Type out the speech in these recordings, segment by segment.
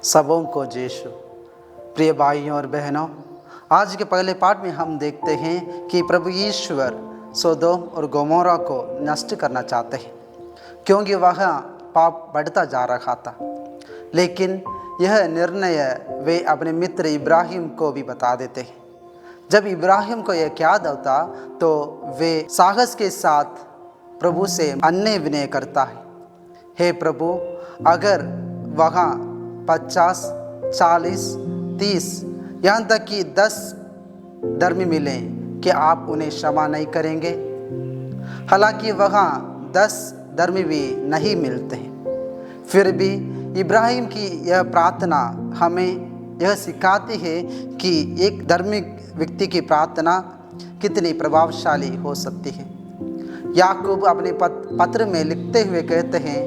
सबों को यीशु। प्रिय भाइयों और बहनों, आज के पहले पाठ में हम देखते हैं कि प्रभु ईश्वर सोदोम और गोमोरा को नष्ट करना चाहते हैं, क्योंकि वहाँ पाप बढ़ता जा रहा था। लेकिन यह निर्णय वे अपने मित्र इब्राहिम को भी बता देते हैं। जब इब्राहिम को यह याद होता तो वे साहस के साथ प्रभु से अन्य विनय करता है। हे प्रभु, अगर वहाँ 50, 40, 30 यहाँ तक कि 10 धर्मी मिले, क्या आप उन्हें क्षमा नहीं करेंगे? हालांकि वहाँ 10 धर्मी भी नहीं मिलते हैं, फिर भी इब्राहिम की यह प्रार्थना हमें यह सिखाती है कि एक धार्मिक व्यक्ति की प्रार्थना कितनी प्रभावशाली हो सकती है। याकूब अपने पत्र में लिखते हुए कहते हैं,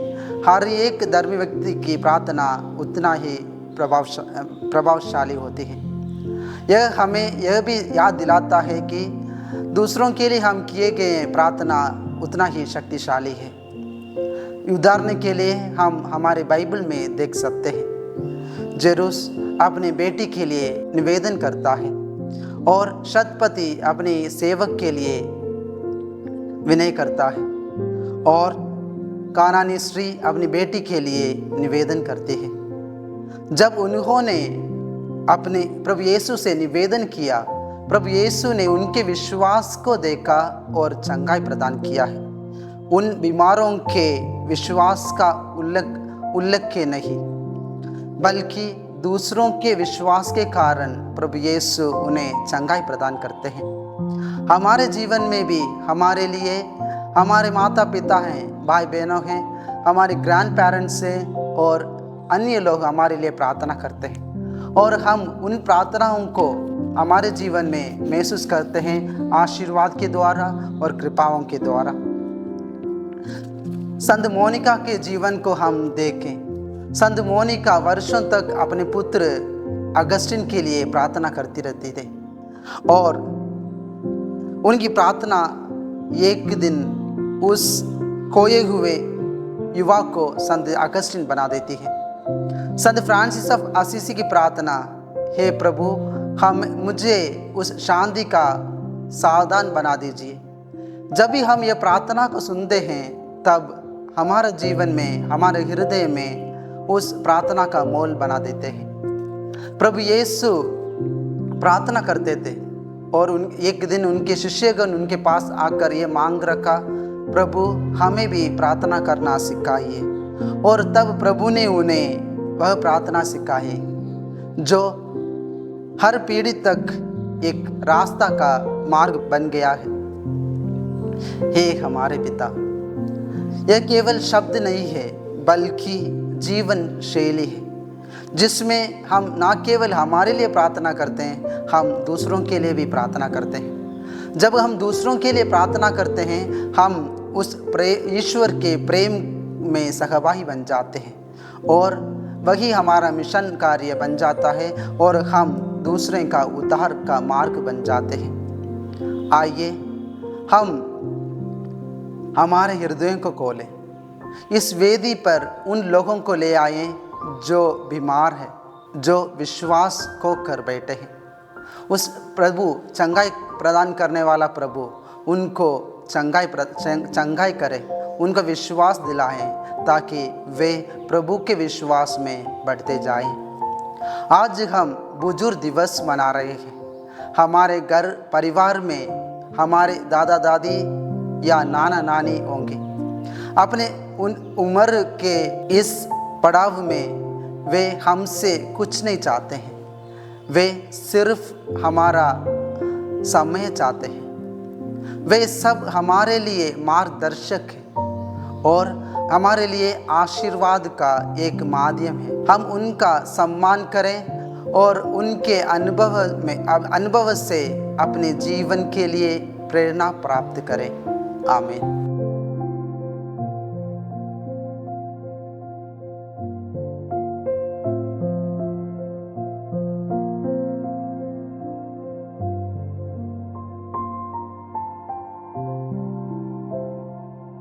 हर एक धर्मी व्यक्ति की प्रार्थना उतना ही प्रभावशाली होती है। यह हमें यह भी याद दिलाता है कि दूसरों के लिए हम किए गए प्रार्थना उतना ही शक्तिशाली है। उदाहरण के लिए हम हमारे बाइबल में देख सकते हैं, जेरुस अपने बेटी के लिए निवेदन करता है और शतपति अपने सेवक के लिए विनय करता है और कानानी स्त्री अपनी बेटी के लिए निवेदन करती है। जब उन्होंने अपने प्रभु यीशु से निवेदन किया, प्रभु यीशु ने उनके विश्वास को देखा और चंगाई प्रदान किया है। उन बीमारों के विश्वास का उल्लेख के नहीं, बल्कि दूसरों के विश्वास के कारण प्रभु यीशु उन्हें चंगाई प्रदान करते हैं। हमारे जीवन में भी हमारे लिए हमारे माता पिता हैं, भाई बहनों हैं, हमारे ग्रैंड पेरेंट्स हैं और अन्य लोग हमारे लिए प्रार्थना करते हैं, और हम उन प्रार्थनाओं को हमारे जीवन में महसूस करते हैं आशीर्वाद के द्वारा और कृपाओं के द्वारा। संत मोनिका के जीवन को हम देखें। संत मोनिका वर्षों तक अपने पुत्र अगस्टिन के लिए प्रार्थना करती रहती थी और उनकी प्रार्थना एक दिन उस खोए हुए युवा को संत अगस्टिन बना देती है। संत फ्रांसिस ऑफ असीसी की प्रार्थना, हे प्रभु, मुझे उस शांति का सावधान बना दीजिए। जब भी हम यह प्रार्थना को सुनते हैं, तब हमारे जीवन में, हमारे हृदय में उस प्रार्थना का मोल बना देते हैं। प्रभु यीशु प्रार्थना करते थे और एक दिन उनके शिष्यगण उनके पास आकर ये मांग रखा, प्रभु हमें भी प्रार्थना करना सिखाइए। और तब प्रभु ने उन्हें वह प्रार्थना सिखाई जो हर पीढ़ी तक एक रास्ता का मार्ग बन गया है। हे हमारे पिता, यह केवल शब्द नहीं है बल्कि जीवन शैली है, जिसमें हम न केवल हमारे लिए प्रार्थना करते हैं, हम दूसरों के लिए भी प्रार्थना करते हैं। जब हम दूसरों के लिए प्रार्थना करते हैं, हम उस ईश्वर के प्रेम में सहभागी बन जाते हैं और वही हमारा मिशन कार्य बन जाता है और हम दूसरे का उद्धार का मार्ग बन जाते हैं। आइए हम हमारे हृदयों को खोलें, इस वेदी पर उन लोगों को ले आए जो बीमार है, जो विश्वास खो कर बैठे हैं। उस प्रभु, चंगाई प्रदान करने वाला प्रभु, उनको चंगाई करे, उनका विश्वास दिलाएं ताकि वे प्रभु के विश्वास में बढ़ते जाएं। आज हम बुजुर्ग दिवस मना रहे हैं। हमारे घर परिवार में हमारे दादा दादी या नाना नानी होंगे। अपने उन उम्र के इस पड़ाव में वे हमसे कुछ नहीं चाहते हैं, वे सिर्फ हमारा समय चाहते हैं। वे सब हमारे लिए मार्गदर्शक हैं और हमारे लिए आशीर्वाद का एक माध्यम है। हम उनका सम्मान करें और उनके अनुभव से अपने जीवन के लिए प्रेरणा प्राप्त करें। आमीन।